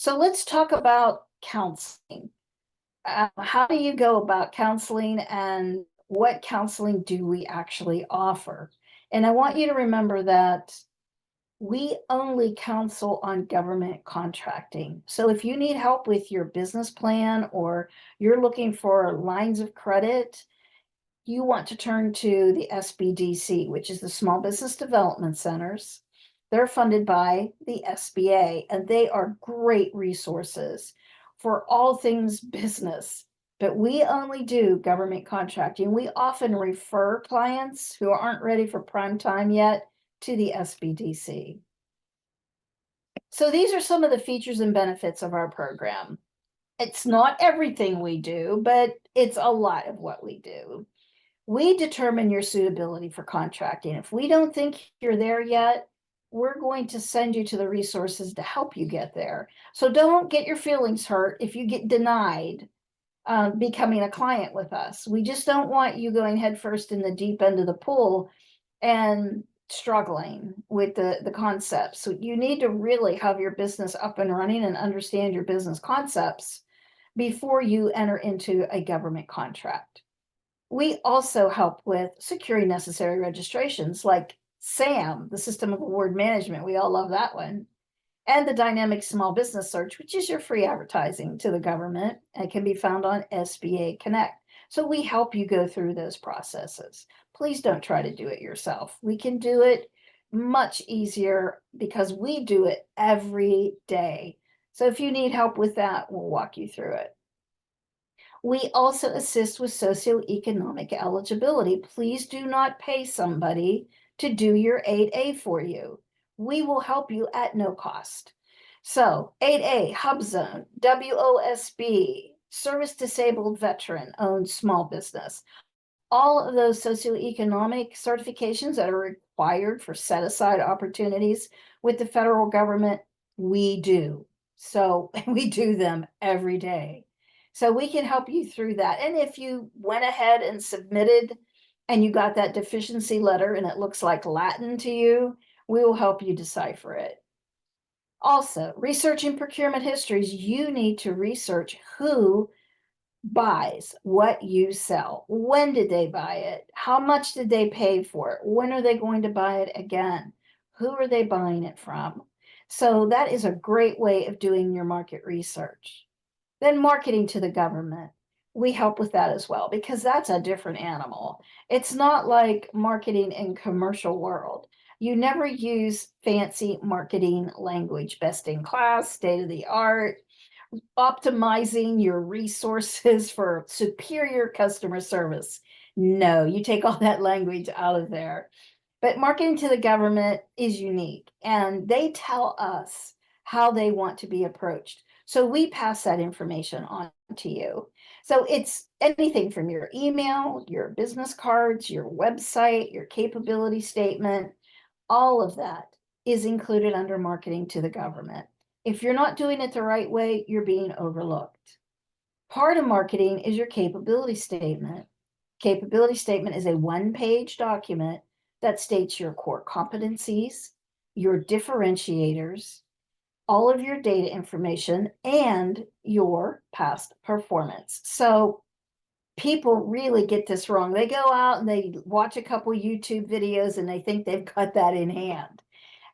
So let's talk about counseling. How do you go about counseling and what counseling do we actually offer? And I want you to remember that we only counsel on government contracting. So if you need help with your business plan or you're looking for lines of credit, you want to turn to the SBDC, which is the Small Business Development Centers. They're funded by the SBA, and they are great resources for all things business. But we only do government contracting. We often refer clients who aren't ready for prime time yet to the SBDC. So these are some of the features and benefits of our program. It's not everything we do, but it's a lot of what we do. We determine your suitability for contracting. If we don't think you're there yet, we're going to send you to the resources to help you get there. So don't get your feelings hurt if you get denied becoming a client with us. We just don't want you going headfirst in the deep end of the pool and struggling with the concepts. So you need to really have your business up and running and understand your business concepts before you enter into a government contract. We also help with securing necessary registrations like SAM, the System of Award Management. We all love that one. And the Dynamic Small Business Search, which is your free advertising to the government and can be found on SBA Connect. So we help you go through those processes. Please don't try to do it yourself. We can do it much easier because we do it every day. So if you need help with that, we'll walk you through it. We also assist with socioeconomic eligibility. Please do not pay somebody to do your 8A for you. We will help you at no cost. So 8A, Hub Zone, WOSB, Service Disabled Veteran Owned Small Business. All of those socioeconomic certifications that are required for set-aside opportunities with the federal government, we do. So we do them every day. So we can help you through that. And if you went ahead and submitted and you got that deficiency letter and it looks like Latin to you, we will help you decipher it. Also, researching procurement histories, you need to research who buys what you sell. When did they buy it? How much did they pay for it? When are they going to buy it again? Who are they buying it from? So that is a great way of doing your market research. Then marketing to the government. We help with that as well because that's a different animal. It's not like marketing in commercial world. You never use fancy marketing language, best in class, state of the art, optimizing your resources for superior customer service. No, you take all that language out of there. But marketing to the government is unique and they tell us how they want to be approached. So we pass that information on to you. So it's anything from your email, your business cards, your website, your capability statement, all of that is included under marketing to the government. If you're not doing it the right way, you're being overlooked. Part of marketing is your capability statement. Capability statement is a one-page document that states your core competencies, your differentiators, all of your data information, and your past performance. So people really get this wrong. They go out and they watch a couple YouTube videos and they think they've got that in hand.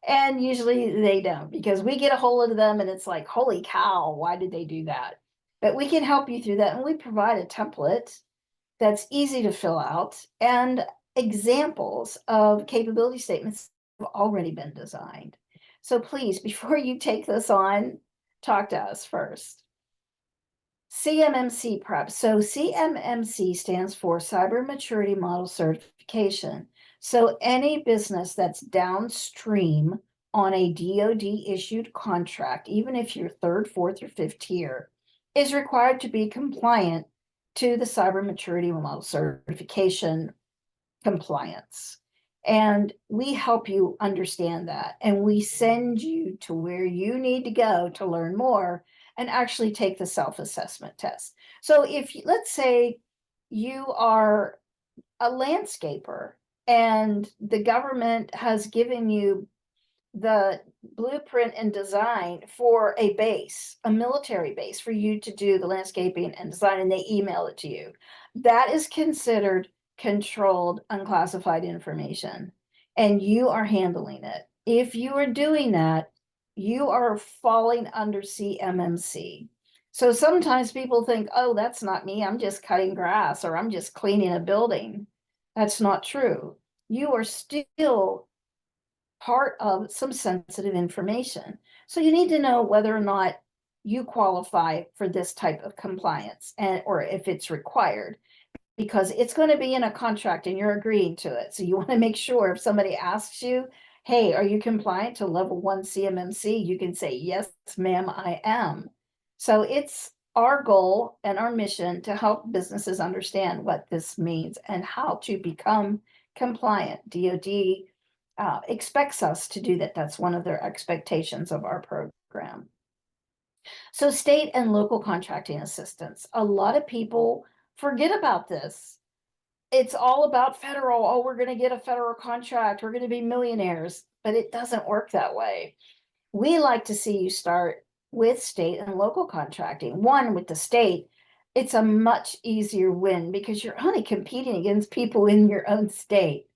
And usually they don't because we get a hold of them and it's like, holy cow, why did they do that? But we can help you through that. And we provide a template that's easy to fill out and examples of capability statements have already been designed. So please, before you take this on, talk to us first. CMMC prep. So CMMC stands for Cyber Maturity Model Certification. So any business that's downstream on a DoD issued contract, even if you're third, fourth, or fifth tier, is required to be compliant to the Cyber Maturity Model Certification compliance. And we help you understand that. And we send you to where you need to go to learn more and actually take the self-assessment test. So if, let's say, you are a landscaper and the government has given you the blueprint and design for a base, a military base for you to do the landscaping and design, and they email it to you. That is considered controlled unclassified information, and you are handling it. If you are doing that, you are falling under CMMC. So sometimes people think, oh, that's not me. I'm just cutting grass or I'm just cleaning a building. That's not true. You are still part of some sensitive information. So you need to know whether or not you qualify for this type of compliance and or if it's required, because it's going to be in a contract and you're agreeing to it. So you want to make sure if somebody asks you, hey, are you compliant to level 1 CMMC? You can say, yes, ma'am, I am. So it's our goal and our mission to help businesses understand what this means and how to become compliant. DoD expects us to do that. That's one of their expectations of our program. So state and local contracting assistance. A lot of people forget about this. It's all about federal. Oh, we're going to get a federal contract. We're going to be millionaires, but it doesn't work that way. We like to see you start with state and local contracting. One, with the state, it's a much easier win because you're only competing against people in your own state.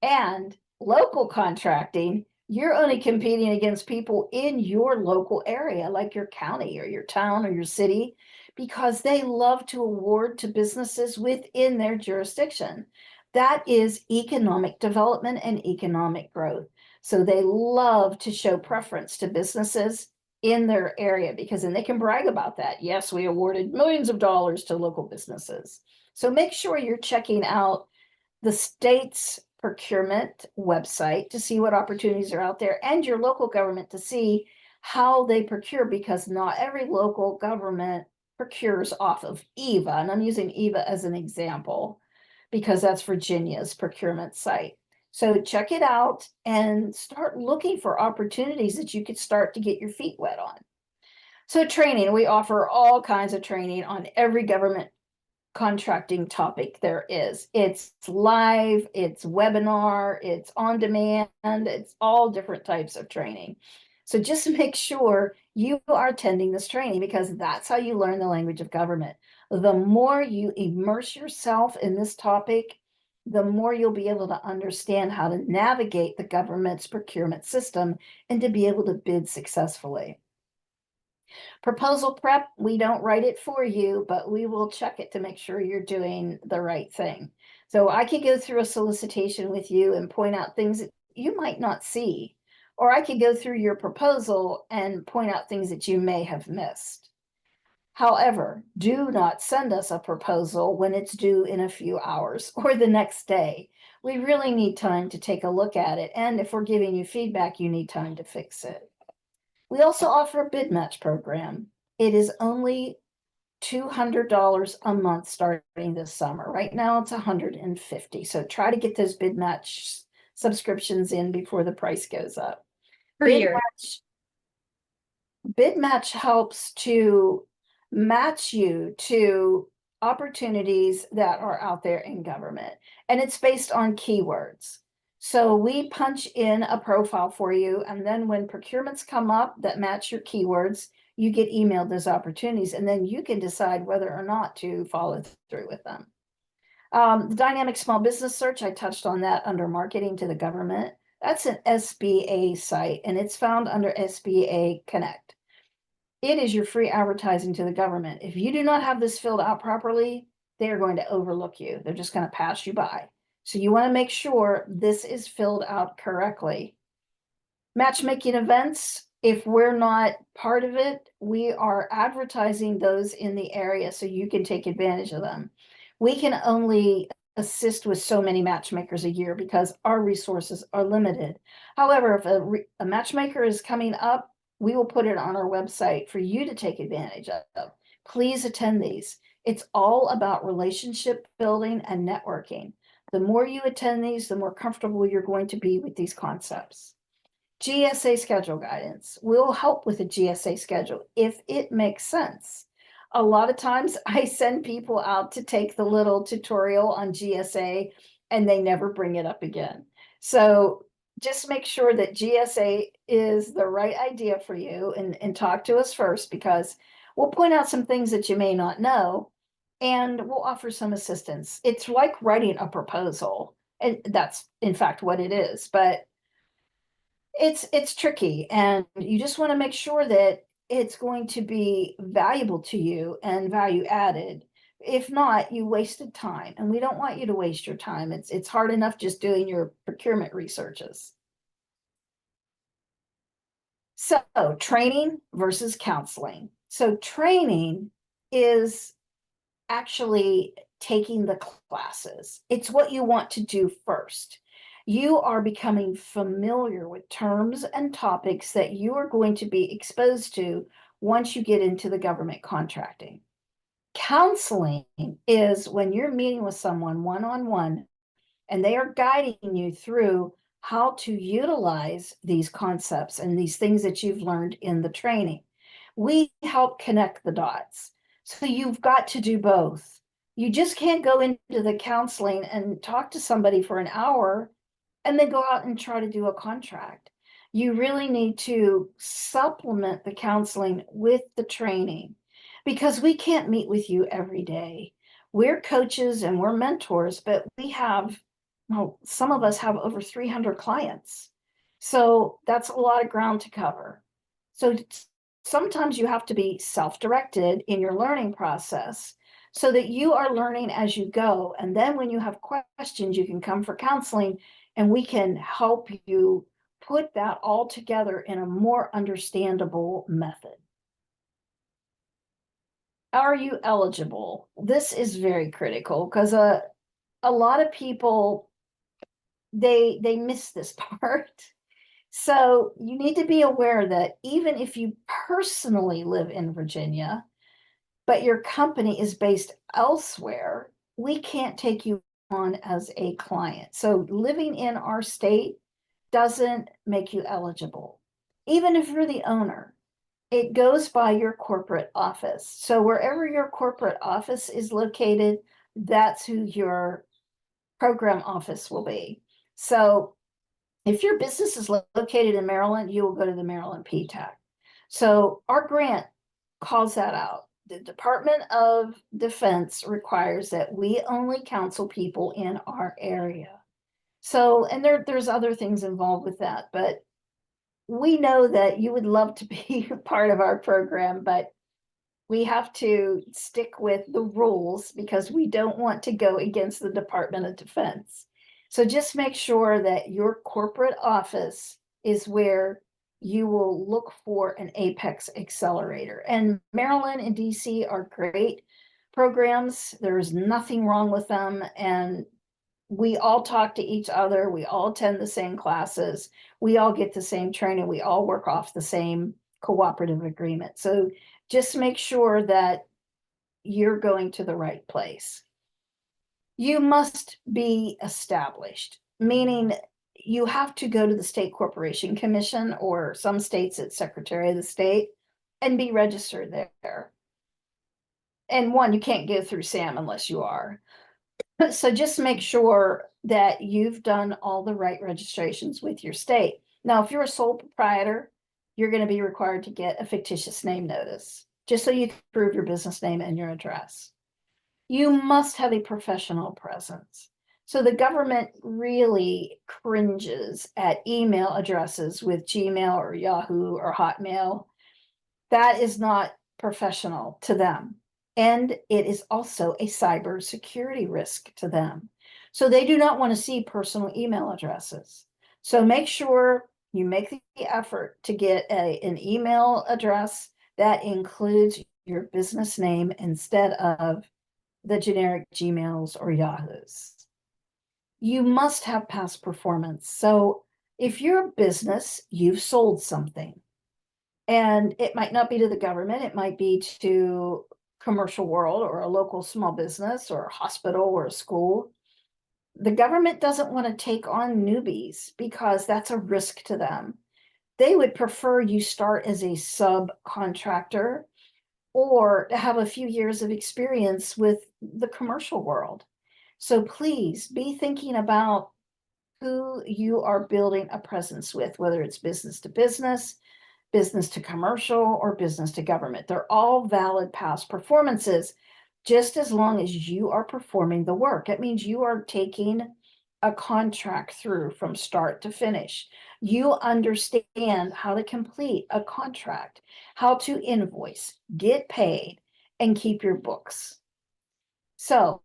And local contracting, you're only competing against people in your local area, like your county or your town or your city, because they love to award to businesses within their jurisdiction. That is economic development and economic growth. So they love to show preference to businesses in their area because then they can brag about that. Yes, we awarded millions of dollars to local businesses. So make sure you're checking out the state's procurement website to see what opportunities are out there and your local government to see how they procure, because not every local government procures off of EVA. And I'm using EVA as an example because that's Virginia's procurement site. So check it out and start looking for opportunities that you could start to get your feet wet on. So training, we offer all kinds of training on every government contracting topic there is. It's live, it's webinar, it's on demand, it's all different types of training. So just make sure you are attending this training because that's how you learn the language of government. The more you immerse yourself in this topic, the more you'll be able to understand how to navigate the government's procurement system and to be able to bid successfully. Proposal prep, we don't write it for you, but we will check it to make sure you're doing the right thing. So I could go through a solicitation with you and point out things that you might not see, or I could go through your proposal and point out things that you may have missed. However, do not send us a proposal when it's due in a few hours or the next day. We really need time to take a look at it. And if we're giving you feedback, you need time to fix it. We also offer a bid match program. It is only $200 a month starting this summer. Right now it's $150. So try to get those bid match subscriptions in before the price goes up. Per year. Bid match helps to match you to opportunities that are out there in government, and it's based on keywords. So we punch in a profile for you, and then when procurements come up that match your keywords, you get emailed those opportunities, and then you can decide whether or not to follow through with them. The dynamic small business search, I touched on that under marketing to the government. That's an SBA site, and it's found under SBA Connect. It is your free advertising to the government. If you do not have this filled out properly, they are going to overlook you. They're just going to pass you by. So you want to make sure this is filled out correctly. Matchmaking events, if we're not part of it, we are advertising those in the area so you can take advantage of them. We can only assist with so many matchmakers a year because our resources are limited. However, if a matchmaker is coming up, we will put it on our website for you to take advantage of. Please attend these. It's all about relationship building and networking. The more you attend these, the more comfortable you're going to be with these concepts. GSA schedule guidance will help with a GSA schedule if it makes sense. A lot of times I send people out to take the little tutorial on GSA and they never bring it up again. So just make sure that GSA is the right idea for you and talk to us first because we'll point out some things that you may not know and we'll offer some assistance. It's like writing a proposal, and that's in fact what it is, but it's tricky and you just want to make sure that it's going to be valuable to you and value added. If not, you wasted time and we don't want you to waste your time. It's hard enough just doing your procurement researches. So, training versus counseling. So, training is actually taking the classes. It's what you want to do first. You are becoming familiar with terms and topics that you are going to be exposed to once you get into the government contracting. Counseling is when you're meeting with someone one on one and they are guiding you through how to utilize these concepts and these things that you've learned in the training. We help connect the dots. So you've got to do both. You just can't go into the counseling and talk to somebody for an hour and then go out and try to do a contract. You really need to supplement the counseling with the training because we can't meet with you every day. We're coaches and we're mentors, but we have, well, some of us have over 300 clients. So that's a lot of ground to cover. So sometimes you have to be self-directed in your learning process so that you are learning as you go. And then when you have questions, you can come for counseling and we can help you put that all together in a more understandable method. Are you eligible? This is very critical because a lot of people they miss this part. So you need to be aware that even if you personally live in Virginia, but your company is based elsewhere, we can't take you on as a client. So living in our state doesn't make you eligible. Even if you're the owner, it goes by your corporate office. So wherever your corporate office is located, that's who your program office will be. So if your business is located in Maryland, you will go to the Maryland PTAC. So our grant calls that out. The Department of Defense requires that we only counsel people in our area. So, and there's other things involved with that, but we know that you would love to be part of our program, but we have to stick with the rules because we don't want to go against the Department of Defense. So just make sure that your corporate office is where you will look for an Apex Accelerator. And Maryland and DC are great programs. There's nothing wrong with them. And we all talk to each other. We all attend the same classes. We all get the same training. We all work off the same cooperative agreement. So just make sure that you're going to the right place. You must be established, meaning you have to go to the State Corporation Commission, or some states it's Secretary of the State, and be registered there. And one, you can't go through SAM unless you are. So just make sure that you've done all the right registrations with your state. Now, if you're a sole proprietor, you're going to be required to get a fictitious name notice, just so you can prove your business name and your address. You must have a professional presence. So the government really cringes at email addresses with Gmail or Yahoo or Hotmail. That is not professional to them. And it is also a cybersecurity risk to them. So they do not want to see personal email addresses. So make sure you make the effort to get an email address that includes your business name instead of the generic Gmails or Yahoos. You must have past performance. So if you're a business, you've sold something. And it might not be to the government, it might be to commercial world or a local small business or a hospital or a school. The government doesn't want to take on newbies because that's a risk to them. They would prefer you start as a subcontractor or to have a few years of experience with the commercial world. So please be thinking about who you are building a presence with, whether it's business to commercial, or business to government. They're all valid past performances, just as long as you are performing the work. It means you are taking a contract through from start to finish. You understand how to complete a contract, how to invoice, get paid, and keep your books. So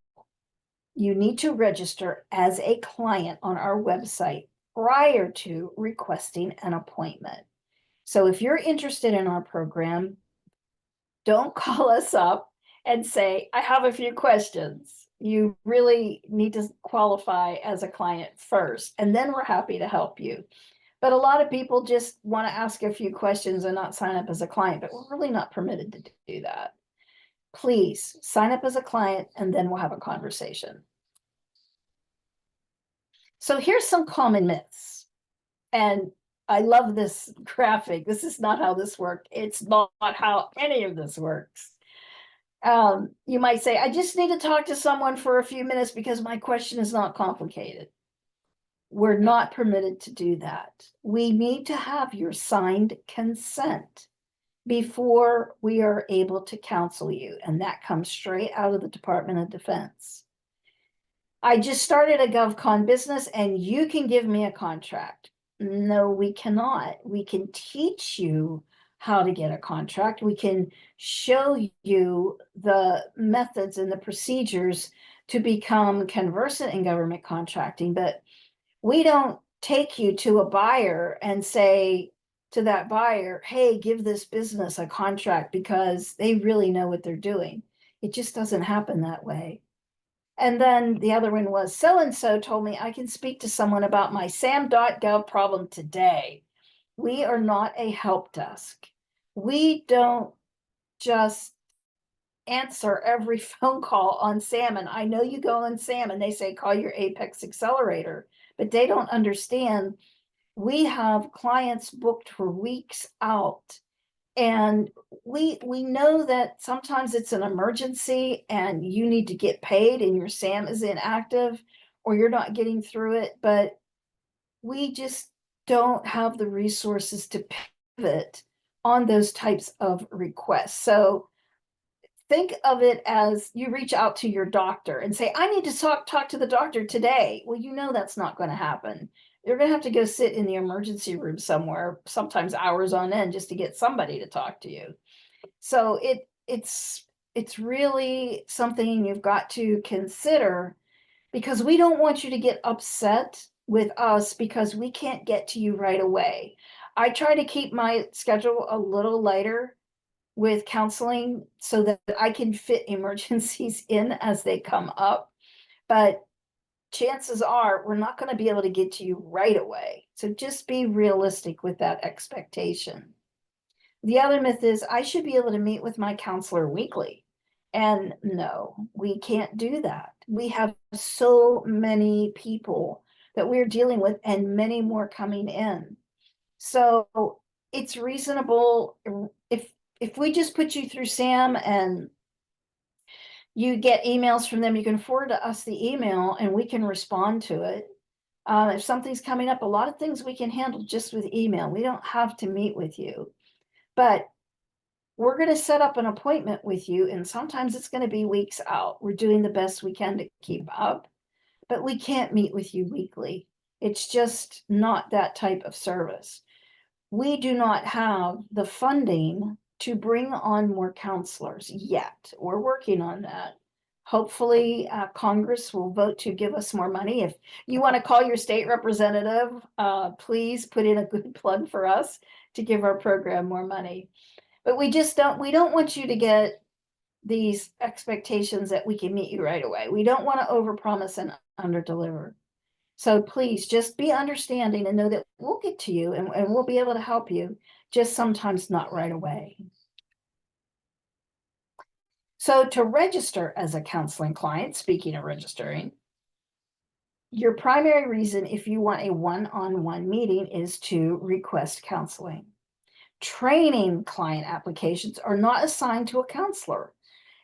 you need to register as a client on our website prior to requesting an appointment. So if you're interested in our program, don't call us up and say, I have a few questions. You really need to qualify as a client first, and then we're happy to help you. But a lot of people just want to ask a few questions and not sign up as a client, but we're really not permitted to do that. Please sign up as a client, and then we'll have a conversation. So here's some common myths. And I love this graphic. This is not how this works. It's not how any of this works. You might say, I just need to talk to someone for a few minutes because my question is not complicated. We're not permitted to do that. We need to have your signed consent before we are able to counsel you. And that comes straight out of the Department of Defense. I just started a GovCon business and you can give me a contract. No, we cannot. We can teach you how to get a contract. We can show you the methods and the procedures to become conversant in government contracting, but we don't take you to a buyer and say to that buyer, hey, give this business a contract because they really know what they're doing. It just doesn't happen that way. And then the other one was, so-and-so told me I can speak to someone about my SAM.gov problem today. We are not a help desk. We don't just answer every phone call on SAM. And I know you go on SAM and they say, call your Apex Accelerator, but they don't understand. We have clients booked for weeks out. And we know that sometimes it's an emergency and you need to get paid and your SAM is inactive or you're not getting through it, but we just don't have the resources to pivot on those types of requests. So think of it as you reach out to your doctor and say, I need to talk to the doctor today. Well, you know that's not going to happen. You're going to have to go sit in the emergency room somewhere, sometimes hours on end, just to get somebody to talk to you. So it's really something you've got to consider, because we don't want you to get upset with us because we can't get to you right away. I try to keep my schedule a little lighter with counseling so that I can fit emergencies in as they come up. But chances are we're not going to be able to get to you right away. So just be realistic with that expectation. The other myth is I should be able to meet with my counselor weekly. And no, we can't do that. We have so many people that we're dealing with and many more coming in. So it's reasonable if we just put you through SAM and you get emails from them, you can forward to us the email and we can respond to it. If something's coming up, a lot of things we can handle just with email. We don't have to meet with you, but we're going to set up an appointment with you. And sometimes it's going to be weeks out. We're doing the best we can to keep up, but we can't meet with you weekly. It's just not that type of service. We do not have the funding to bring on more counselors yet. We're working on that. Hopefully, Congress will vote to give us more money. If you want to call your state representative, please put in a good plug for us to give our program more money. But we don't want you to get these expectations that we can meet you right away. We don't want to overpromise and underdeliver. So please just be understanding and know that we'll get to you and we'll be able to help you, just sometimes not right away. So to register as a counseling client, speaking of registering, your primary reason if you want a one-on-one meeting is to request counseling. Training client applications are not assigned to a counselor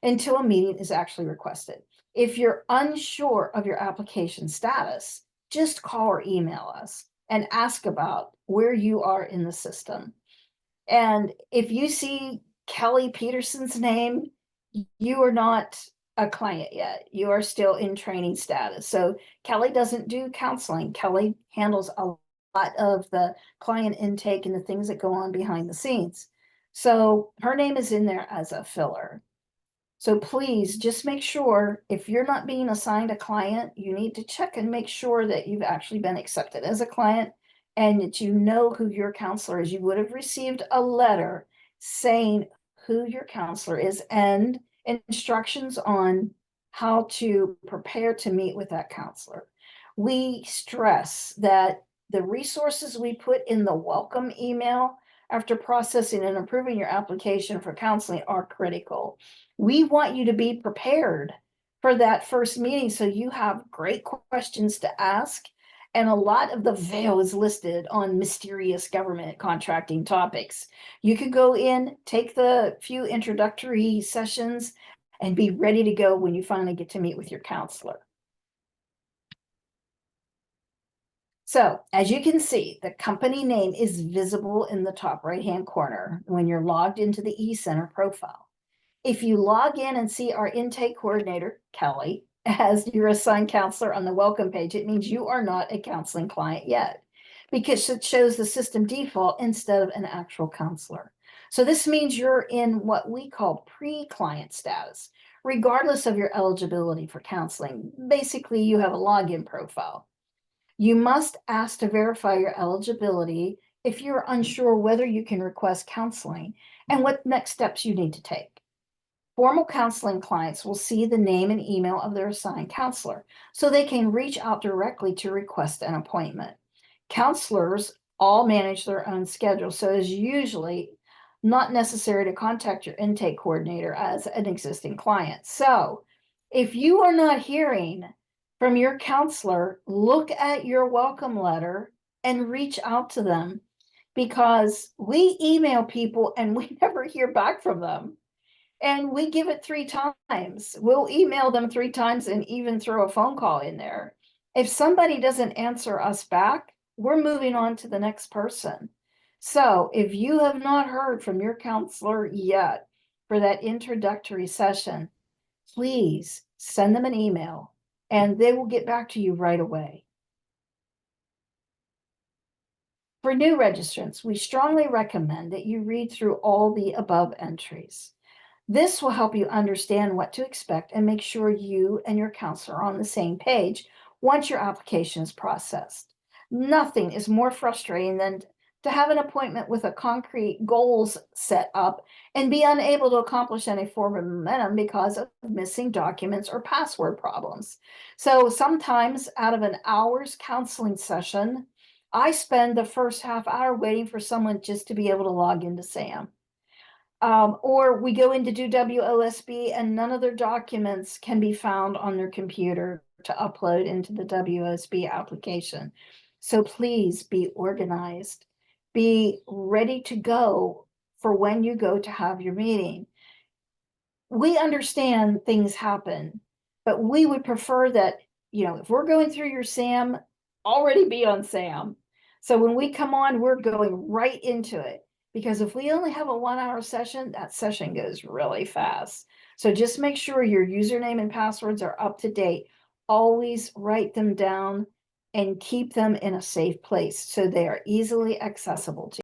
until a meeting is actually requested. If you're unsure of your application status, just call or email us and ask about where you are in the system. And if you see Kelly Peterson's name, you are not a client yet. You are still in training status. So Kelly doesn't do counseling. Kelly handles a lot of the client intake and the things that go on behind the scenes. So her name is in there as a filler. So please just make sure if you're not being assigned a client, you need to check and make sure that you've actually been accepted as a client and that you know who your counselor is. You would have received a letter saying who your counselor is and instructions on how to prepare to meet with that counselor. We stress that the resources we put in the welcome email after processing and approving your application for counseling are critical. We want you to be prepared for that first meeting so you have great questions to ask. And a lot of the veil is listed on mysterious government contracting topics. You could go in, take the few introductory sessions, and be ready to go when you finally get to meet with your counselor. So as you can see, the company name is visible in the top right-hand corner when you're logged into the eCenter profile. If you log in and see our intake coordinator, Kelly, as your assigned counselor on the welcome page, it means you are not a counseling client yet because it shows the system default instead of an actual counselor. So this means you're in what we call pre-client status, regardless of your eligibility for counseling. Basically, you have a login profile. You must ask to verify your eligibility if you're unsure whether you can request counseling and what next steps you need to take. Formal counseling clients will see the name and email of their assigned counselor, so they can reach out directly to request an appointment. Counselors all manage their own schedule, so it's usually not necessary to contact your intake coordinator as an existing client. So if you are not hearing from your counselor, look at your welcome letter and reach out to them, because we email people and we never hear back from them. And we give it 3 times. We'll email them 3 times and even throw a phone call in there. If somebody doesn't answer us back, we're moving on to the next person. So if you have not heard from your counselor yet for that introductory session, please send them an email and they will get back to you right away. For new registrants, we strongly recommend that you read through all the above entries. This will help you understand what to expect and make sure you and your counselor are on the same page once your application is processed. Nothing is more frustrating than to have an appointment with a concrete goals set up and be unable to accomplish any form of momentum because of missing documents or password problems. So sometimes out of an hour's counseling session, I spend the first half hour waiting for someone just to be able to log into SAM. Or we go in to do WOSB and none of their documents can be found on their computer to upload into the WOSB application. So please be organized, be ready to go for when you go to have your meeting. We understand things happen, but we would prefer that, if we're going through your SAM, already be on SAM. So when we come on, we're going right into it. Because if we only have a 1-hour session, that session goes really fast. So just make sure your username and passwords are up to date. Always write them down and keep them in a safe place so they are easily accessible to you.